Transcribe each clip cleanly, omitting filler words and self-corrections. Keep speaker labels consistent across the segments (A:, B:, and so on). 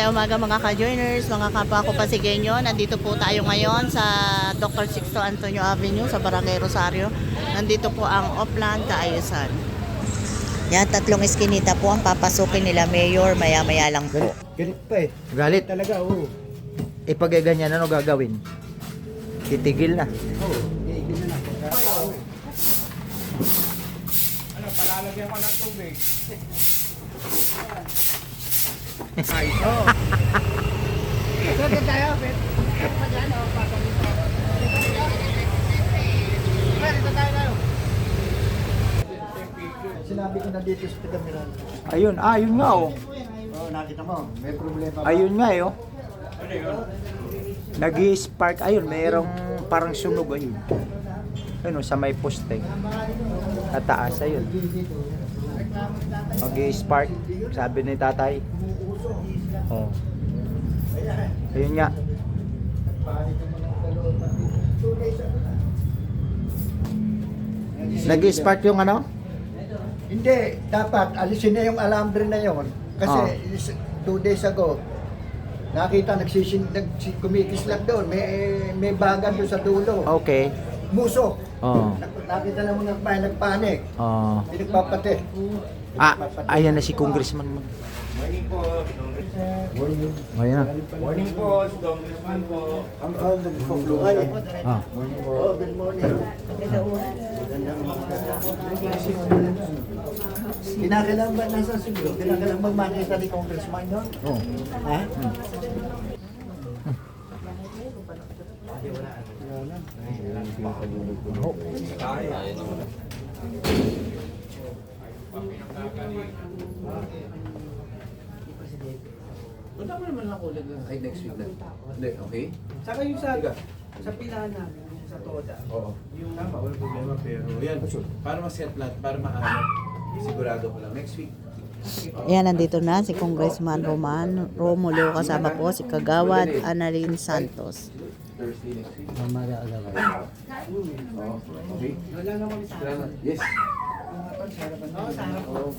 A: Magandang umaga mga ka-joiners, mga kapwa ko Pasigueño. Nandito po tayo ngayon sa Dr. Sixto Antonio Avenue sa Barangay Rosario. Nandito po ang Oplan Kaayusan. Yan, tatlong eskinita po ang papasukin nila Mayor, maya-maya lang po.
B: Galit pa eh.
C: Galit.
B: Talaga, oo.
C: Pag ganyan, ano gagawin? Titigil na.
B: Oo, iigil na. Ano, palalagyan ko ng tubig. Ay, oo. Sige tayo, bet. Pagano, pasok dito. Dito tayo. Sinabi ko na dito sa Pidamiran.
C: Ayun, ayun nga oh.
B: Oo, nakita mo, may problema ba?
C: Ayun nga oh. Nag-i-spark, ayun, mayroong parang sunog ayun. Ayun oh, sa may poste. Sa taas, ayun. Mag-i-spark, sabi ni tatay. Oh. Ayun nga. Nag-i-spark yung ano?
B: Hindi, dapat alisin na yung alambre na yon. Kasi 2 days ago, nakita kumikislat doon. May bagan doon sa dulo.
C: Okay.
B: Musok.
C: Oh.
B: Nakita na mo nagpanik.
C: Oh.
B: Hindi nagpapatid.
C: Ayan na si Congressman.
D: Morning po,
B: Morning.
C: Ayan na.
D: Morning po, Congressman po.
B: Ang founding ko. Ay,
C: Ah.
B: morning po. Oh, good morning. Kinakailangan ba nasa siglo? Kinakailangan ba makita ni Congressman yun?
C: Oh.
B: Ha?
E: Punta mo naman lang ulit ay next week na. Hindi, okay?
F: Saka yung sa pilahan namin, sa Toda.
E: Oo.
F: Yung
E: Tama, walang problema pero yan. Para ma-set lahat, para maano, sigurado ko lang. Next week.
A: Ayan, nandito na si Congressman Romulo, kasama po si Kagawad Annalyn Santos.
E: Thursday next week.
B: Mamaya agad.
E: Oo. Okay?
F: wala na kami sa
E: Salamat. Yes.
F: Oo, sa harap ko.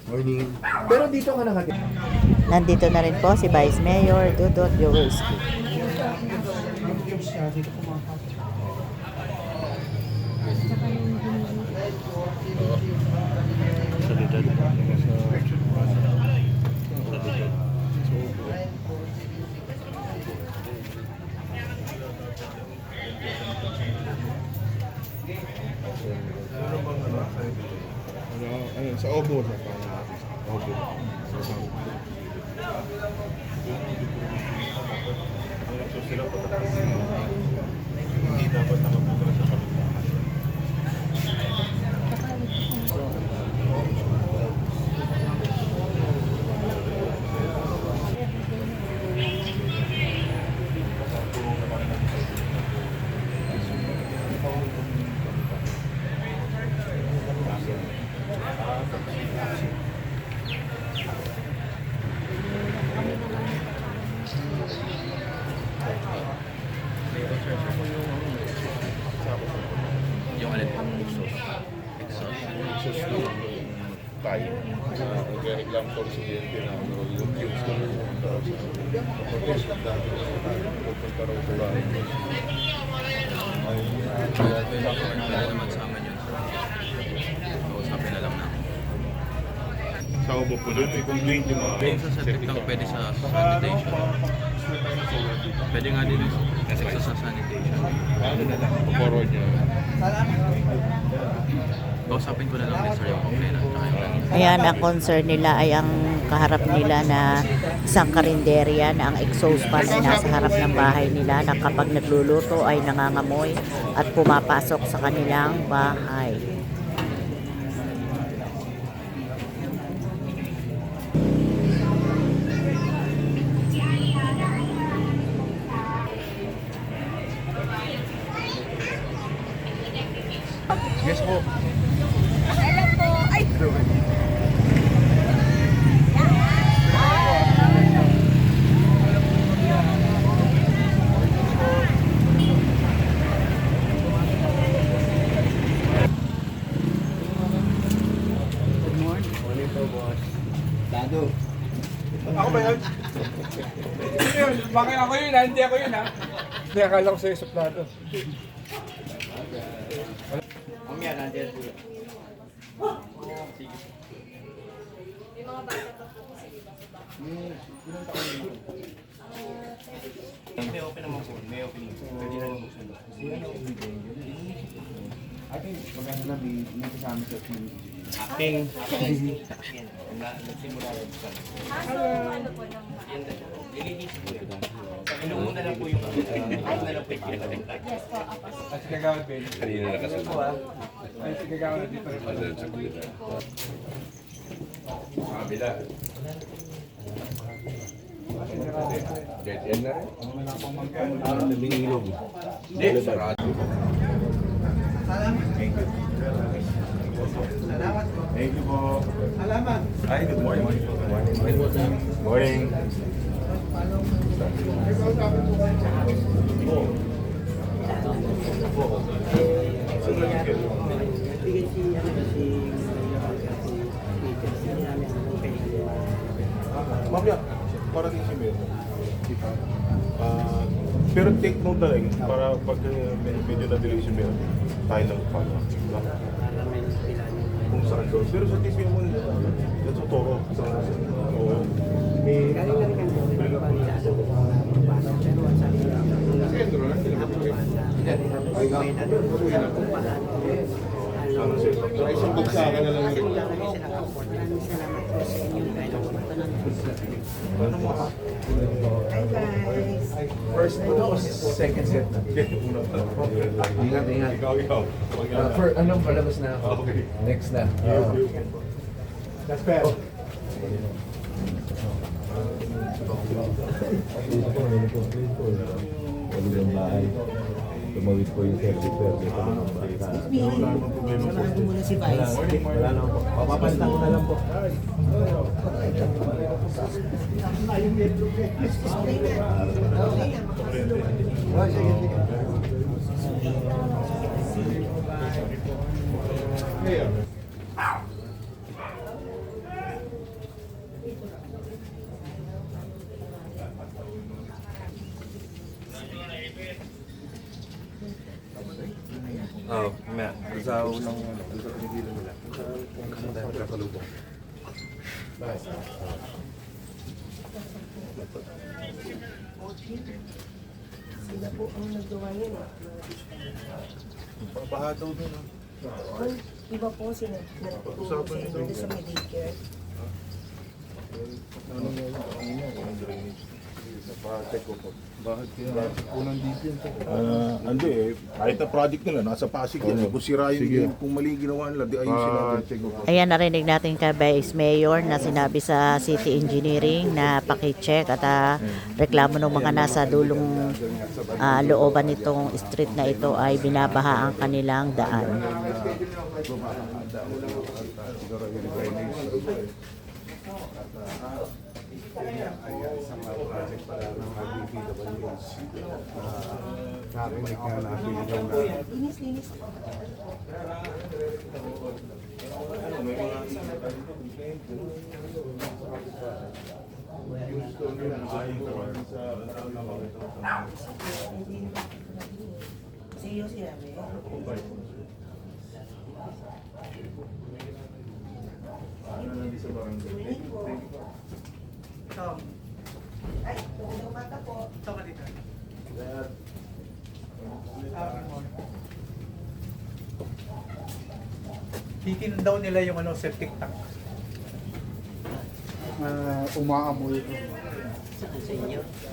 E: Morning. Pero dito ka nakakita.
A: Nandito na rin po si Vice Mayor Dudut Jaworski.
F: Dito kumakakas.
D: Ano, sa Obo na pa. Obo. So sila patakas. Hindi dapat nakapunta sa kapitbahay.
E: Yung alin?
D: Exhaust yung tayo. Nagreklamo ko sa BNP na yung fumes ko yung tapos dati pupunta raw sa bahay.
E: Wala naman sa amin yun. Kausapin na lang na.
D: Sa Obo po doon, may complaint yung mga
E: Kung sa septic tank, pwede sa sanitation. Pwede nga din sa sanitation.
D: ano na lang, forward niya.
E: Kausapin ko na lang din sir yung complainant. Tsaka yung kanina.
A: Ayan, ang concern nila ay ang kaharap nila na isang karinderya na ang exhaust fan ay nasa harap ng bahay nila na kapag nagluluto ay nangangamoy at pumapasok sa kanilang bahay.
D: Yes po.
G: Bakit ako yun ha? Hindi ako yun ha? Hindi, akala ko sa'yo suplado. At sigagawad ba yun?
D: Kanina nakasunod.
G: Ay, sigagawad dito rin pala.
D: Sa kabila. Kabila. Dead end na rin. Labing ilog. Hindi, sarado. Thank you po.
B: Salamat.
D: Hi, good morning. Morning.
H: Mamaya, parating si Mero. Pero take note na lang, para pag medyo na-delay si Mero, tayo lang pala. Kung saan doon. Pero sa TV mo nila, yan sa Toro. Oo. Ay, sumbog sa akin na lang rin. Ano mo?
C: First dose, second set na. Ingat, ingat.
H: Ikaw.
C: Anong palabas na ako?
H: Okay.
C: Next na.
B: That's fair.
I: Tumawid po yung servitor dito ng bangka.
H: Wala namang problema po.
I: Wala na po. Papapasta ko na lang po.
H: Oo, mamaya. Sa unang sa pinigilan nila. Sa pagkakalubong.
J: Sila po ang nagawa yun.
H: Baha daw doon.
J: Ay, iba po sila nagtutulong sa inyo doon sa may daycare.
H: Ano nga yun? Ano nga? Walang drainage. Pa-check ko po. Bakit kaya? Unang dito yun. Hindi eh. Kahit na project nila, nasa Pasig yan. Kung sira yung kung mali ginawa nila, di ayun sila. Pa-check ko po.
A: Ayan, narinig natin kay Vice Mayor na sinabi sa City Engineering na pakicheck at reklamo ng mga nasa dulong looban nitong street na ito ay binabaha ang kanilang daan.
J: Linis. Seryoso sinabi?
F: Tom,
J: Ay, yung mata po.
F: ito ka dito. Titin daw nila yung septic tank. Umaamoy ito.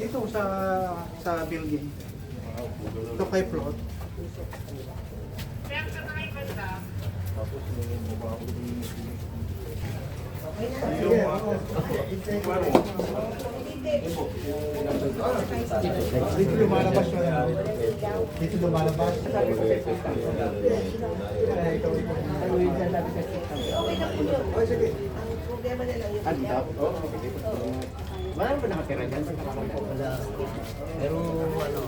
F: Dito sa building. Ito kay plot. Dito lumalabas yung dito lumalabas.
J: Okay na po yun. Ang problema na lang yung
B: Wala ba nakatira dyan? Pero ano,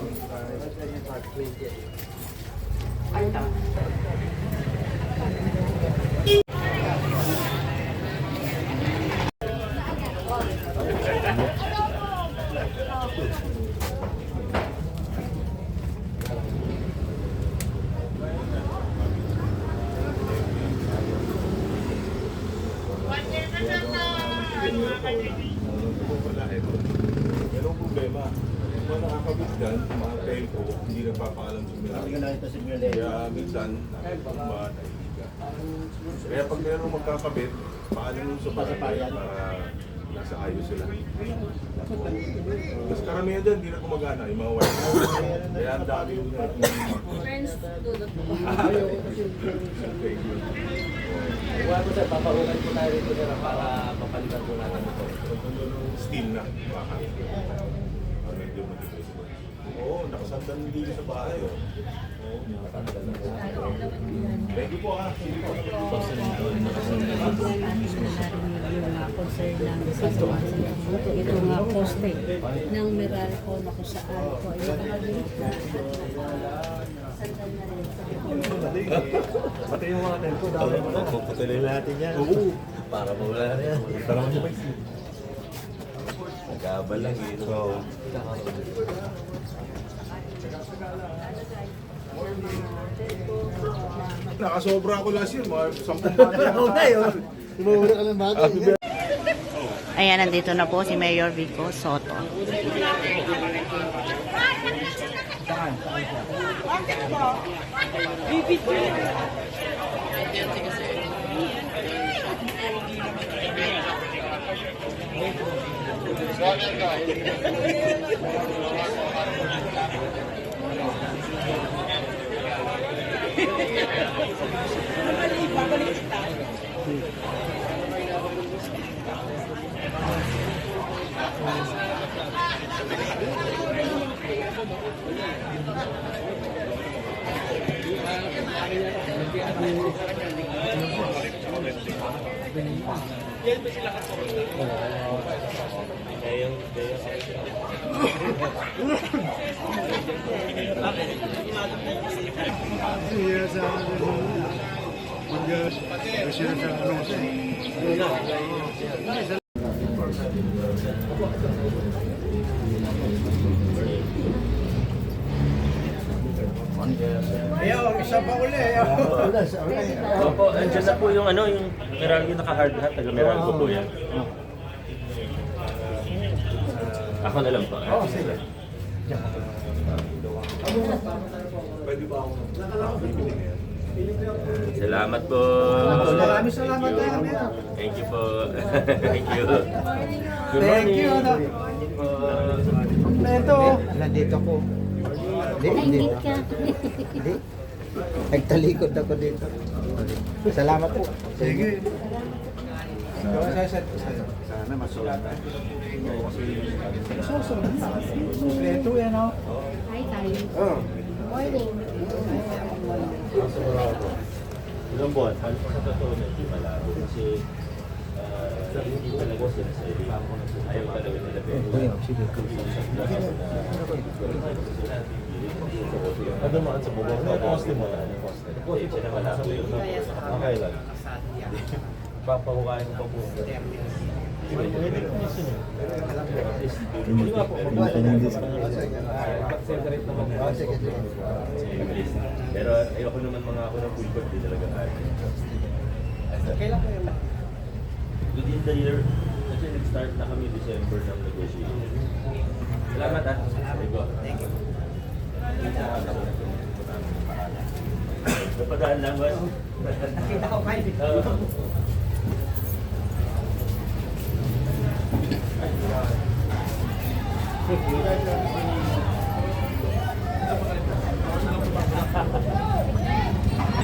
H: Merong problema. Yung mga nakakabit dyan, mga telco, hindi nagpapaalam sa Meralco. Kaya minsan, nakakabuma, nahihiga. Kaya pag merong magkakabit, paalam mo sa barangay para nasa ayos sila. Mas karamihan dyan, hindi na gumagana, yung mga wifi. Kaya ang dami yung
J: Friends, dudot po.
H: thank you.
I: Wala po sir, papahulan po tayo rito sir para papalitan po natin ito.
H: Steel na, baka. Medyo matipis. Oo, nakasandal dito sa bahay. Oh. Thank you po ah. Sige po.
J: Ito nga poste ng Meralco na kung saan po ay
I: Pati yung mga tempo, dami mo na. Puputulin natin yan. Oo. Para mawala na yan. Para mo ba yun? Nagkabal lang eh. So,
H: Nakasobra ako last year, mga 10 bata.
A: Ayan, nandito na po si Mayor Vico Soto.
I: opo, andyan na po yung ano, yung Meralco naka-hard hat, taga Meralco po yan. Ako na lang po. Oo, sige. Salamat po.
F: Maraming salamat tayo.
I: Thank you po. Thank you. Good
F: Thank
I: morning.
F: you.
I: Thank you po.
F: Kompleto.
B: Nandito ko. Hindi. Hindi. Nagtalikod ako dito. Salamat po.
F: Sige. Sana masulat. Kompleto yan o.
J: Hi, tayo.
F: Oh.
J: Morning.
I: Ilang buwan? Halos sa totoo na hindi malabo kasi hindi talaga sila sa iyo. Ayaw talaga nila pero dumaan sa bubaw. Ano poste mo na? Poste. Siya na malabo yun. Okay lang. Papahukain ko pa po. Pwede ko nisin yun. Hindi nga po. Separate naman po. Pero ayoko naman mga ako ng full court. Di talaga kaya.
F: Kailan kayo?
I: Within the year, kasi nag-start na kami December ng negotiation. Salamat ah. Thank you. Napadaan lang ba?
F: Nakita ko kayo.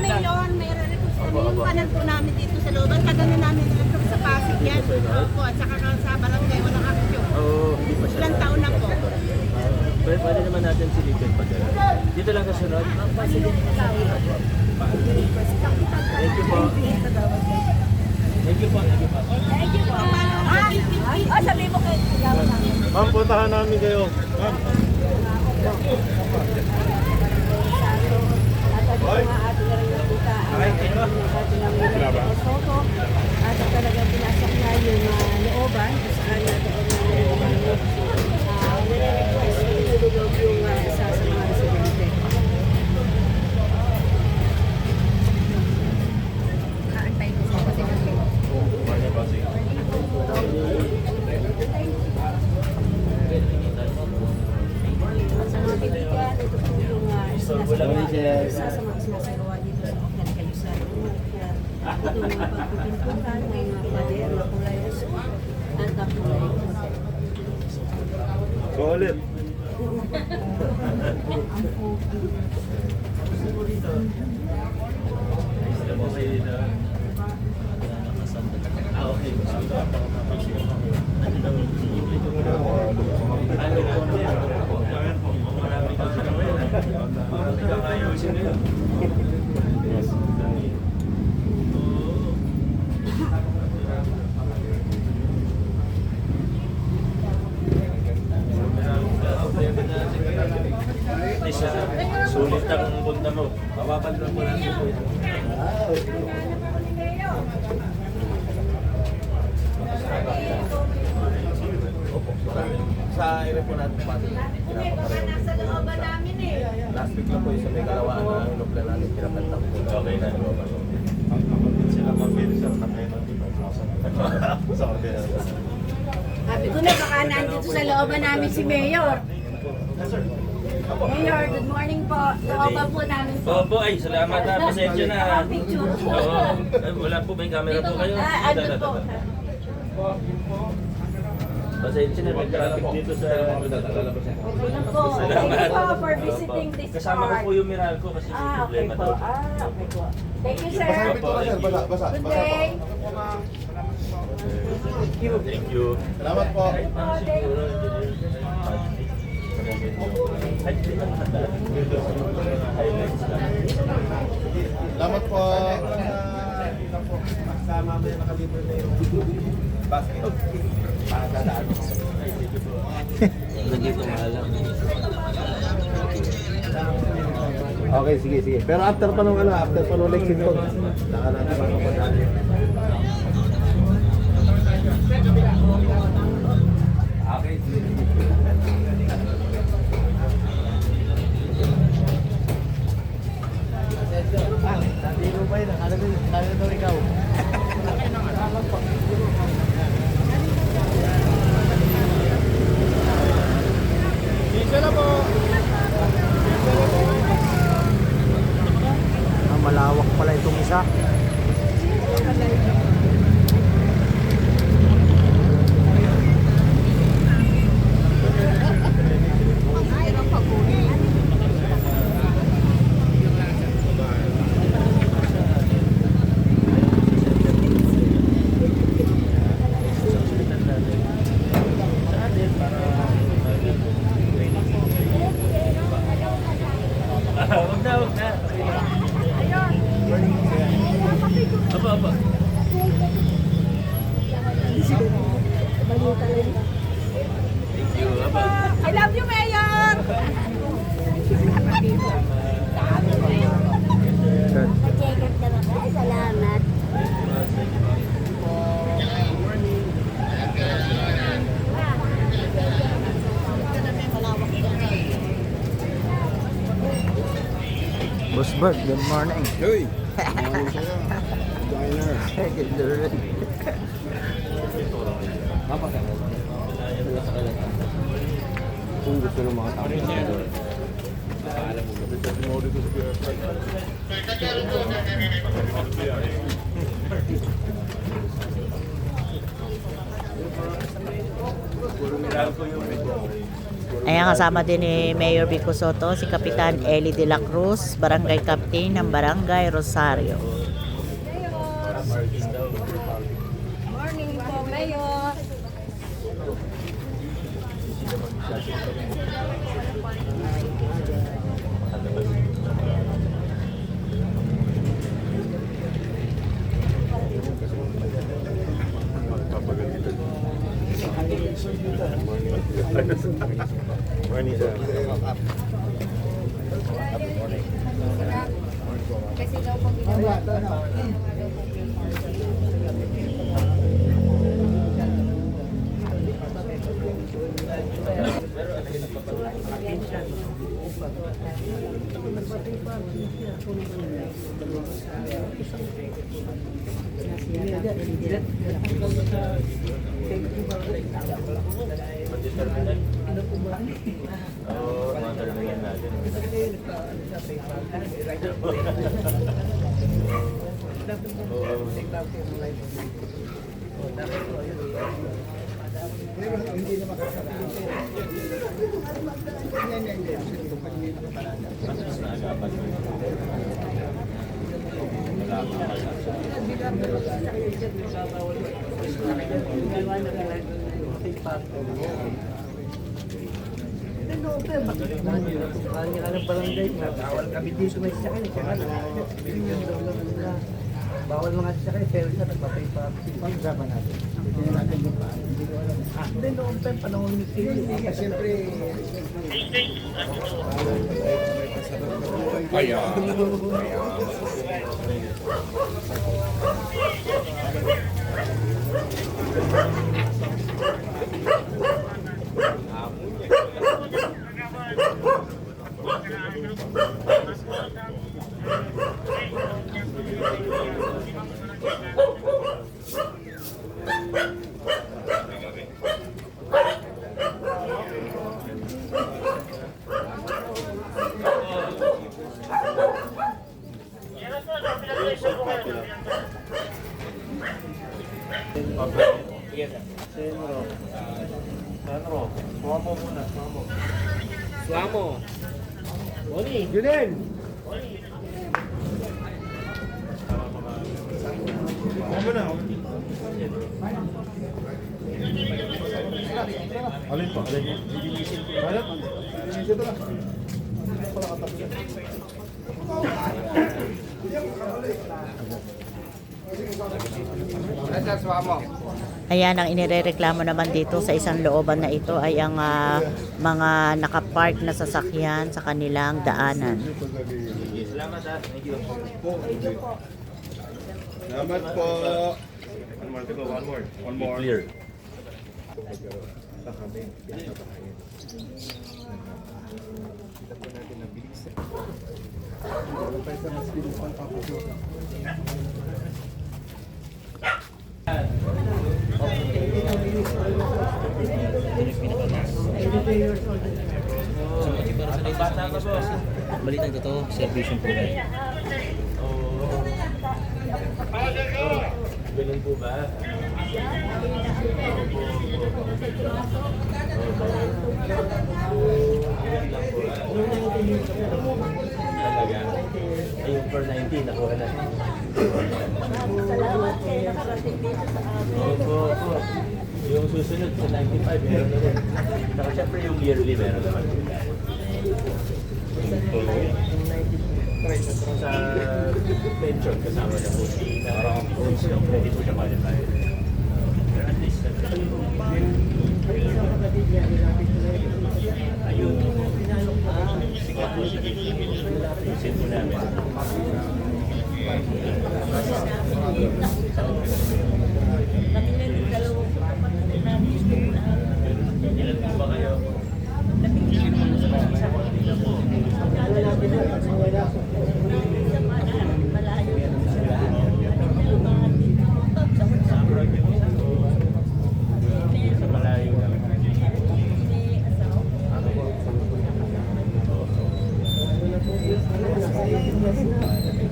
J: Ngayon, may re-request kami yung panel po namin dito sa looban. Pagano namin nilagay sa Pasig yan. Opo, at saka sa barangay walang aksyon.
I: Oo, hindi pa siya.
J: Ilang taon na po.
I: Pwede naman natin silipin pag dito lang sa sunod.
J: Sige,
I: Thank you po. Thank you po. Thank you po.
J: Thank you po. Sabi mo kayo.
I: Ma'am, puntahan namin kayo. Ma'am.
J: At talagang pinasok na yung looban kung saan natin isa sa mga sinasagawa dito sa Oplan Kayusan. Ito mga pagpipintutan ng mga pader na kulay at ang kulay puti.
I: Ulit. Sulit ang punta mo. Mapapansin mo lang ito.
F: Sa ere po natin pati.
J: Baka nasa looban namin eh.
F: Last week lang po yung sa may kalawaan na inoplan natin. Pinapanta po.
I: Okay na. Sila mag-minister na kayo ng dito. Sa ordinary.
J: Sabi ko na baka nandito sa looban namin si Mayor. Mayor, good morning po. Looban po namin po.
I: Opo, ay, salamat na. Pasensya na.
J: Picture.
I: Oo. Ay, wala po, may camera po kayo.
J: Andun po.
I: Pasensya na, may traffic dito sa...
J: Okay lang po. Thank you po for visiting this
I: Kasama ko
J: park.
I: po yung Meralco kasi may
J: Okay
I: problema
J: po.
I: daw.
J: Okay po. Thank you, sir.
I: Opo, thank you.
J: Good day.
I: Thank you.
H: Salamat po. Salamat po.
F: Sama mo yung nakalibre na yung basket. Para sa daan.
I: Nandito maalam.
F: Okay, sige. Pero after pa nung Lexington, saka natin makapunta. Okay. Sabi mo pa yun, akala ko daw ikaw.
C: Malawak pala itong isa.
I: Huwag na, huwag na. Apa, apa? Thank you. Apa?
J: I love you, Mayor! Salamat.
C: Boss Bert, good morning.
H: Hey. Morning sa'yo. Diner.
C: Good morning.
F: Kung gusto ng mga tao.
H: Mo dito sa PFI.
A: Ayan, kasama din ni Mayor Vico Soto, si Kapitan Eli de la Cruz, Barangay Captain ng Barangay Rosario.
J: Morning po, Mayor.
H: Morning sir.
J: Kasi daw po ginawa.
I: Oo, mga talagang natin.
B: Bawal mga sasakyan, pero siya nagpapay pa. Pag-usapan natin. Hindi natin yung paano. Hindi ko alam. Hindi, noong time, panahon ni Steve. Siyempre,
D: Kaya,
F: Alin pa? Alin? Alin? Dito lang.
A: Ayan, ang inirereklamo naman dito sa isang looban na ito ay ang mga nakapark na sasakyan sa kanilang daanan.
I: Salamat ha. Thank you.
H: Salamat po. One more.
I: Clear.
E: Balitang totoo, servisyon po kayo.
I: Ganun po ba? Talaga? Ay, yung for 19, nakuha na. Opo. Yung susunod sa 95, meron na rin. Saka syempre yung yearly, meron naman. Sa pension, kasama na po si parang pwede po siya qualify. Pero at least, ayun. Sige po, sige. Ayusin po namin. Ilan po ba kayo? Sa malayo lang.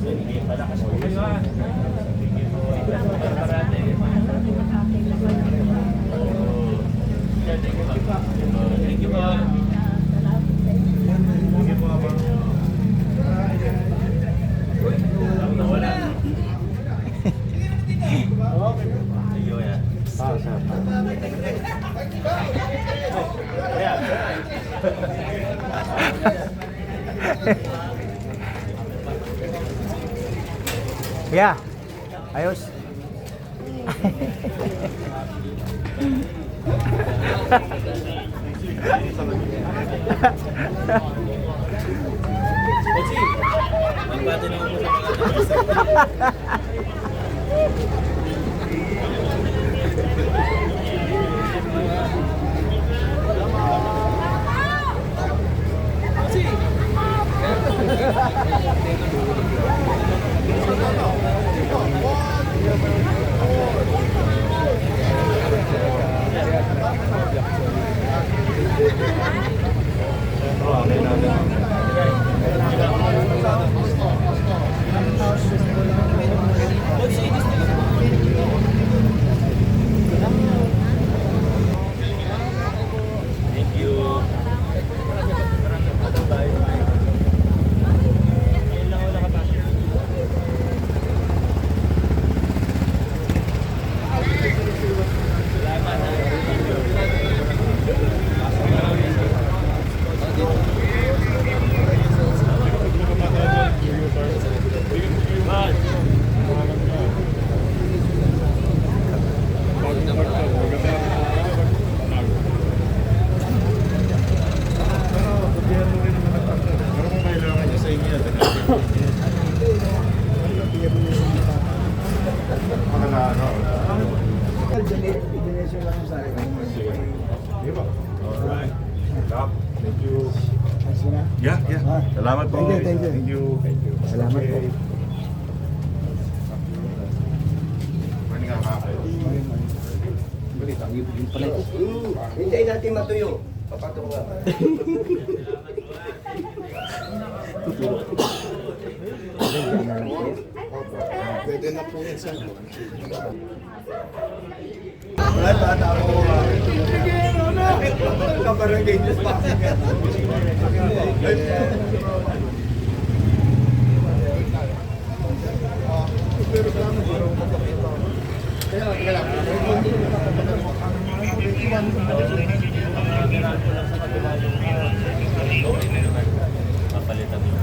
I: Sige, palakas po kayo ha. Sige po. Parate. Thank you po. Thank you po. Sige po ako. Nawala. Sige po yan.
C: Yeah. Ayos.
E: Otsi, magbati na ako sa mga
H: Yeah, yeah. Salamat po.
B: Thank you. Salamat po.
F: Hintayin natin matuyo. Papatong nga.
H: Pwede na po yan sa
B: Wala, bata ako. Kabarangay Diyos Pasig.
I: Papalitan mo.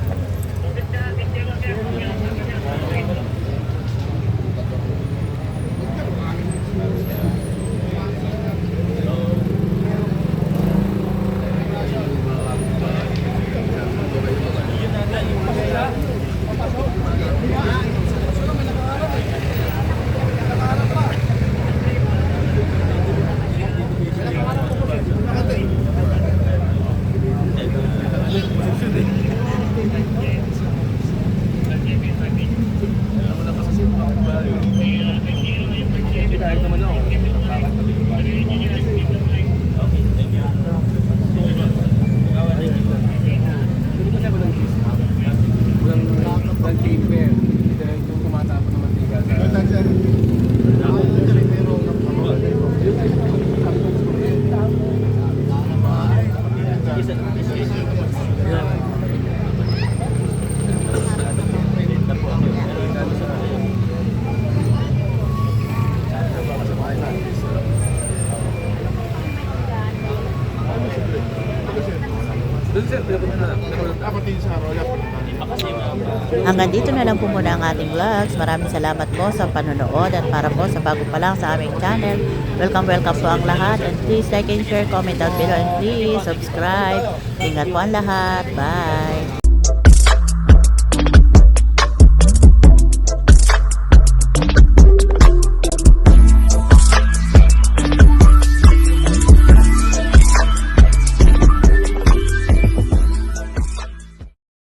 A: Hanggang dito na lang po muna ang ating vlogs. Maraming salamat po sa panonood at para po sa bago pa lang sa aming channel. Welcome po ang lahat and please like and share, comment down below and please subscribe. Ingat po ang lahat. Bye!